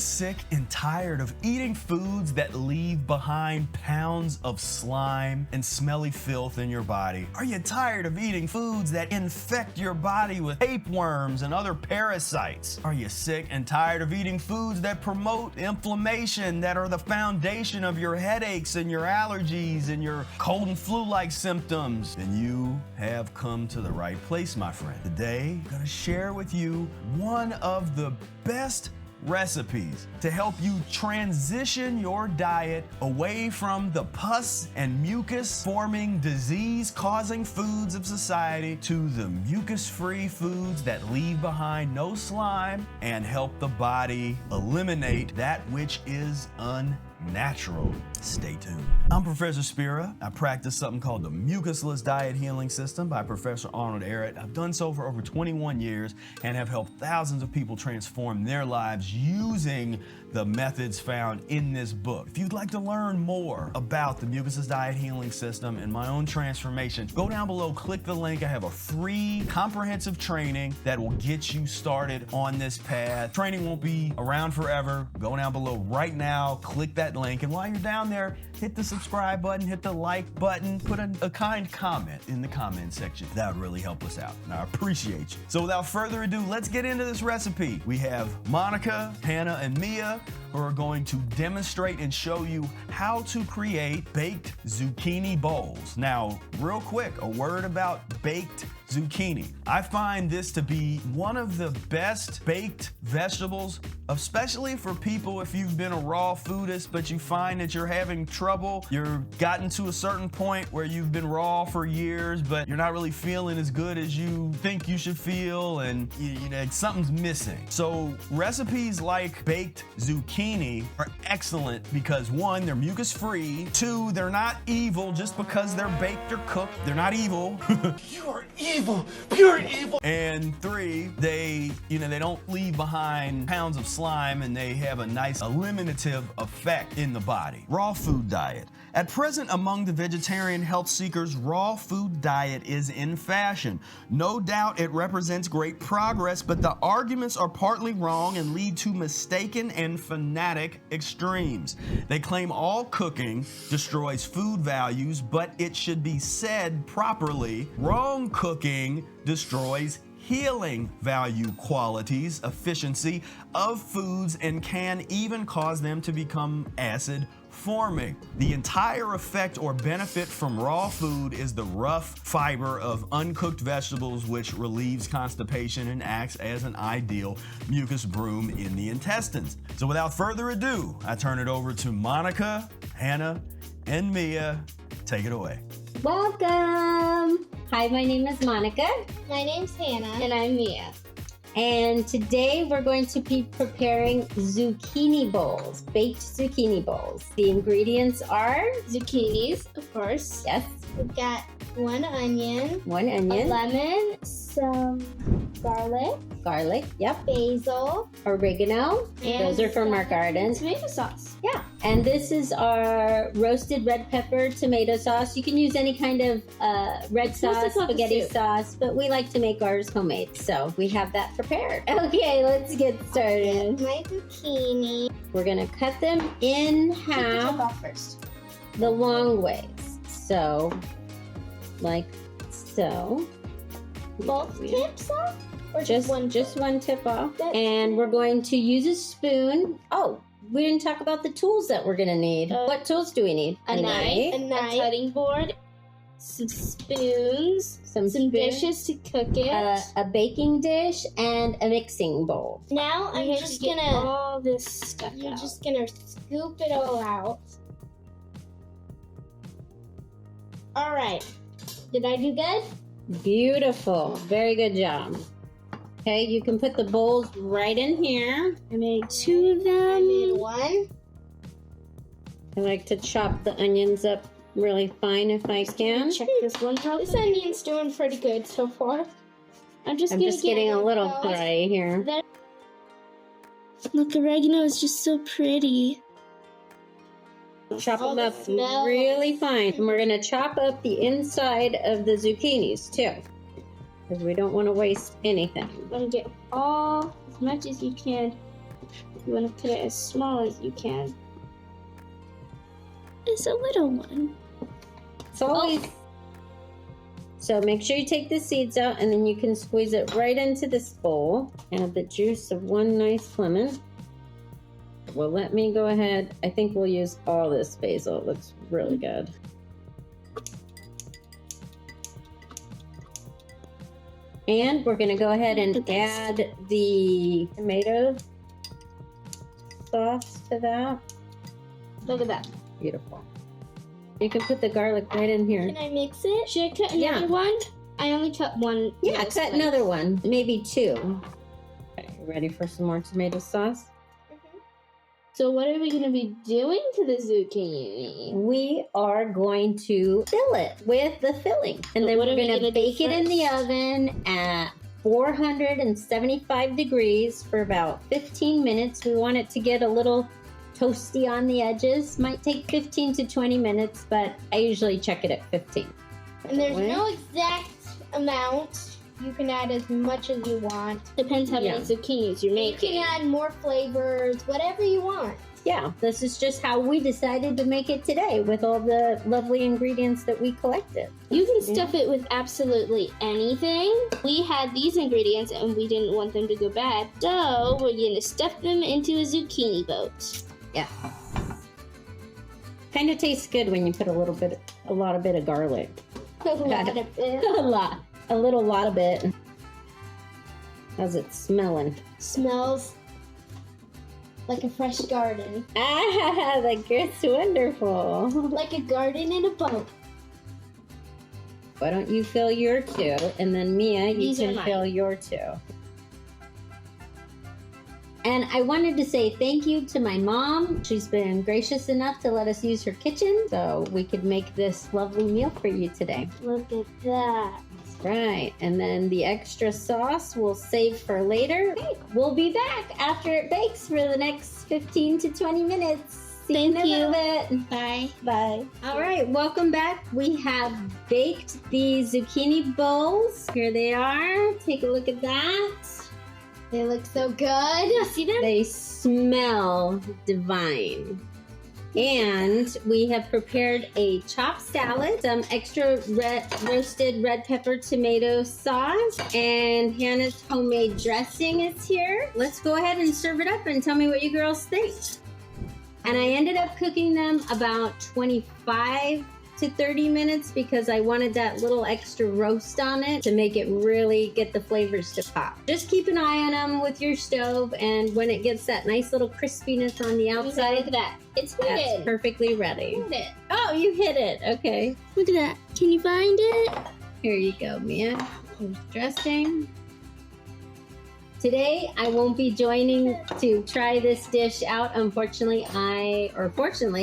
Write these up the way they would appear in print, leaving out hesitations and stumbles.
sick and tired of eating foods that leave behind pounds of slime and smelly filth in your body? Are you tired of eating foods that infect your body with tapeworms and other parasites? Are you sick and tired of eating foods that promote inflammation, that are the foundation of your headaches and your allergies and your cold and flu-like symptoms? Then you have come to the right place, my friend. Today, I'm gonna share with you one of the best recipes to help you transition your diet away from the pus and mucus forming disease causing foods of society to the mucus-free foods that leave behind no slime and help the body eliminate that which is unnatural. Stay tuned. I'm Professor Spira. I practice something called the Mucusless Diet Healing System by Professor Arnold Ehret. I've done so for over 21 years and have helped thousands of people transform their lives using the methods found in this book. If you'd like to learn more about the Mucusless Diet Healing System and my own transformation, go down below, click the link. I have a free comprehensive training that will get you started on this path. Training won't be around forever. Go down below right now, click that link, and while you're down there, hit the subscribe button, hit the like button, put a kind comment in the comment section. That would really help us out, and I appreciate you. So without further ado, let's get into this recipe. We have Monica, Hannah, and Mia who are going to demonstrate and show you how to create baked zucchini bowls. Now, real quick, a word about baked zucchini. I find this to be one of the best baked vegetables, especially for people if you've been a raw foodist, but you find that you're having trouble. You've gotten to a certain point where you've been raw for years, but you're not really feeling as good as you think you should feel, and you know, something's missing. So recipes like baked zucchini are excellent because one, they're mucus-free. Two, they're not evil just because they're baked or cooked. They're not evil. You are evil, pure evil. And three, they don't leave behind pounds of slime, and they have a nice eliminative effect in the body. Raw food diet. At present, among the vegetarian health seekers, raw food diet is in fashion. No doubt it represents great progress, but the arguments are partly wrong and lead to mistaken and fanatic extremes. They claim all cooking destroys food values, but it should be said properly, wrong cooking destroys healing value qualities, efficiency of foods, and can even cause them to become acid forming. The entire effect or benefit from raw food is the rough fiber of uncooked vegetables, which relieves constipation and acts as an ideal mucus broom in the intestines. So without further ado, I turn it over to Monica, Hannah, and Mia. Take it away. Welcome! Hi, my name is Monica. My name's Hannah. And I'm Mia. And today we're going to be preparing zucchini bowls, baked zucchini bowls. The ingredients are Zucchinis, of course. Yes. We've got one onion, a lemon, some garlic, yep, basil, oregano. and Those are from our garden. tomato sauce. Yeah. And this is our roasted red pepper tomato sauce. You can use any kind of red sauce, spaghetti sauce, but we like to make ours homemade, so we have that prepared. Okay, let's get started. My zucchini. We're gonna cut them in Take the tip half off first. the long ways. So, like so. Both tips off? Or Just one tip off. And we're going to use a spoon. Oh, we didn't talk about the tools that we're gonna need. What tools do we need? A knife, a cutting board, some spoons, some dishes to cook it, a baking dish, and a mixing bowl. Now I'm just gonna all this stuff You're out. just gonna scoop it all out. All right. Did I do good? Beautiful. Very good job. Okay, you can put the bowls right in here. I made two of them. I made one. I like to chop the onions up really fine if I can. Check this one out. This onion's doing pretty good so far. I'm just getting a little dry here. Look, oregano is just so pretty. Chop All them the up smell. really fine. And we're going to chop up the inside of the zucchinis too, because we don't want to waste anything. I'm gonna get all as much as you can You want to put it as small as you can. It's a little one. It's always... So make sure you take the seeds out, and then you can squeeze it right into this bowl. Add the juice of one nice lemon. Well, let me go ahead. I think we'll use all this basil. It looks really good. And we're gonna go ahead and add the tomato sauce to that. Look at that. Beautiful. You can put the garlic right in here. Can I mix it? Should I cut another one? I only cut one. Yeah, cut another one. Maybe two. Okay, ready for some more tomato sauce? So what are we going to be doing to the zucchini? We are going to fill it with the filling. And then we're going to bake it in the oven at 475 degrees for about 15 minutes. We want it to get a little toasty on the edges. Might take 15 to 20 minutes, but I usually check it at 15. And there's no exact amount. You can add as much as you want. Depends how many zucchinis you're making. You can add more flavors, whatever you want. Yeah, this is just how we decided to make it today with all the lovely ingredients that we collected. You can stuff it with absolutely anything. We had these ingredients and we didn't want them to go bad, so we're going to stuff them into a zucchini boat. Yeah. Kind of tastes good when you put a lot of bit of garlic. A lot of it. A lot of it. How's it smelling? Smells like a fresh garden. Ah, that gets wonderful. Like a garden in a boat. Why don't you fill your two, and then Mia, you can fill your two. And I wanted to say thank you to my mom. She's been gracious enough to let us use her kitchen so we could make this lovely meal for you today. Look at that. Right, and then the extra sauce we'll save for later. Okay, we'll be back after it bakes for the next 15 to 20 minutes. See you in a little bit. Bye. Bye. All right, welcome back. We have baked the zucchini bowls. Here they are. Take a look at that. They look so good. You see them? They smell divine. And we have prepared a chopped salad, some extra roasted red pepper tomato sauce, and Hannah's homemade dressing is here. Let's go ahead and serve it up and tell me what you girls think. And I ended up cooking them about 25 to 30 minutes because I wanted that little extra roast on it to make it really get the flavors to pop. Just keep an eye on them with your stove, and when it gets that nice little crispiness on the outside, Look at that. It's that's heated. perfectly ready. Hit it. Oh, you hit it. Okay. Look at that. Can you find it? Here you go, Mia. Here's dressing. Today, I won't be joining to try this dish out. Fortunately,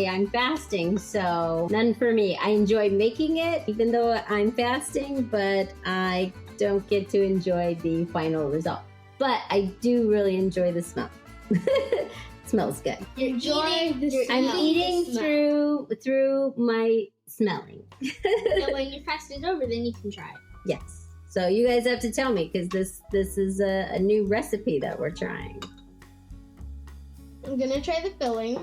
I'm fasting, so none for me. I enjoy making it, even though I'm fasting, but I don't get to enjoy the final result. But I do really enjoy the smell. It smells good. I'm eating through my smelling. And when you pass it over, then you can try it. Yes. So you guys have to tell me, because this is a new recipe that we're trying. I'm gonna try the filling.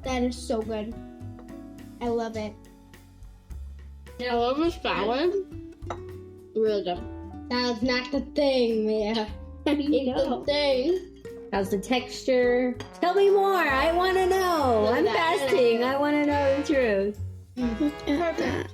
That is so good. I love it. I love the salad. Really good. That's not the thing, Mia. It's the thing. How's the texture? Tell me more. I want to know. I'm fasting. I want to know the truth. Perfect.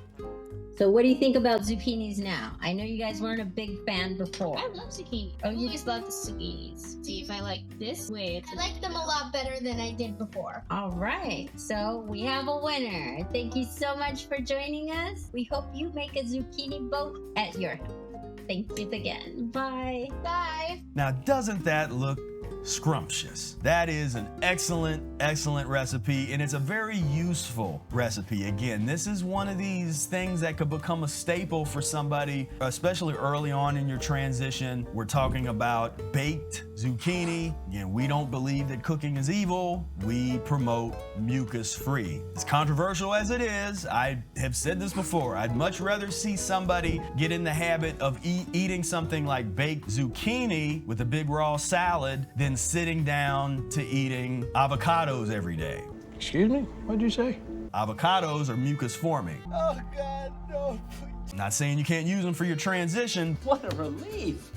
So what do you think about zucchinis now? I know you guys weren't a big fan before. I love zucchini. Oh, I you always love the zucchinis. See if I like this way. I like them a lot better than I did before. All right. So we have a winner. Thank you so much for joining us. We hope you make a zucchini boat at your home. Thank you again. Bye. Bye. Now, doesn't that look scrumptious? That is an excellent recipe, and it's a very useful recipe. Again, this is one of these things that could become a staple for somebody, especially early on in your transition. We're talking about baked zucchini. Again, we don't believe that cooking is evil. We promote mucus-free. As controversial as it is, I have said this before, I'd much rather see somebody get in the habit of eating something like baked zucchini with a big raw salad than sitting down to eating avocados every day. Excuse me? What'd you say? Avocados are mucus forming. Oh, God, no, please. Not saying you can't use them for your transition, What a relief.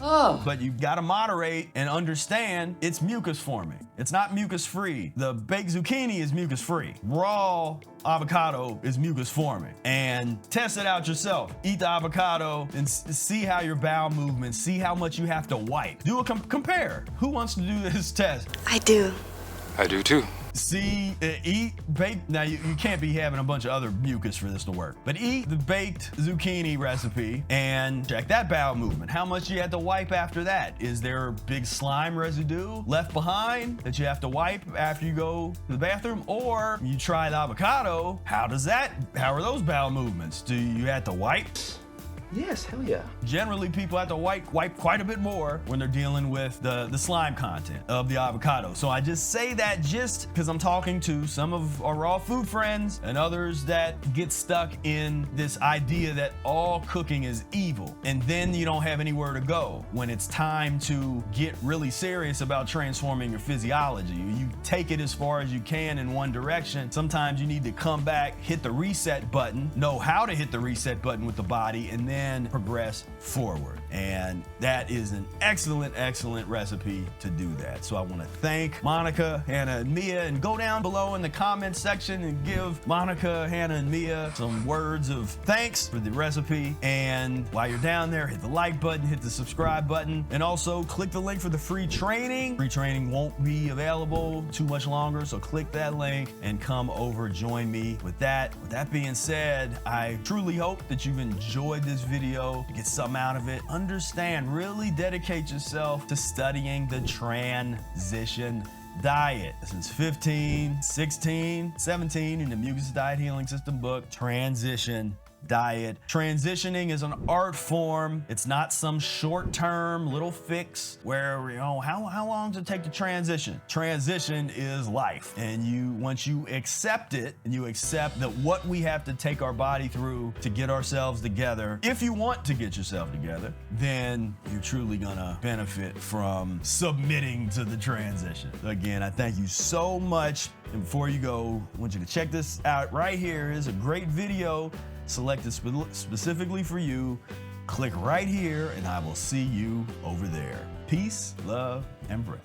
Oh. but you've got to moderate and understand it's mucus forming. It's not mucus free. The baked zucchini is mucus free. Raw avocado is mucus forming. And test it out yourself. Eat the avocado and see how your bowel movements, see how much you have to wipe. Do a compare. Who wants to do this test? I do. I do too. See, eat baked, now you can't be having a bunch of other mucus for this to work, but eat the baked zucchini recipe and check that bowel movement. How much you have to wipe after that? Is there big slime residue left behind that you have to wipe after you go to the bathroom? Or you try the avocado, how are those bowel movements? Do you have to wipe? Yes, hell yeah. Generally, people have to wipe quite a bit more when they're dealing with the slime content of the avocado. So I just say that just because I'm talking to some of our raw food friends and others that get stuck in this idea that all cooking is evil. And then you don't have anywhere to go when it's time to get really serious about transforming your physiology. You take it as far as you can in one direction. Sometimes you need to come back, hit the reset button, know how to hit the reset button with the body, and then progress forward. And that is an excellent recipe to do that. So I want to thank Monica, Hannah, and Mia, and go down below in the comments section and give Monica, Hannah, and Mia some words of thanks for the recipe. And while you're down there, hit the like button, hit the subscribe button, and also click the link for the free training. Free training won't be available too much longer, so click that link and come over, join me with that. With that being said, I truly hope that you've enjoyed this video, get something out of it. Understand, really dedicate yourself to studying the transition diet. Since 15, 16, 17 in the Mucus Diet Healing System book, Transition Diet. Transitioning is an art form. It's not some short-term little fix where, you know, how long does it take to transition? Transition is life. And once you accept it, and you accept that what we have to take our body through to get ourselves together, if you want to get yourself together, then you're truly gonna benefit from submitting to the transition. Again, I thank you so much. And before you go, I want you to check this out right here. Here's a great video selected specifically for you. Click right here and I will see you over there. Peace, love, and breath.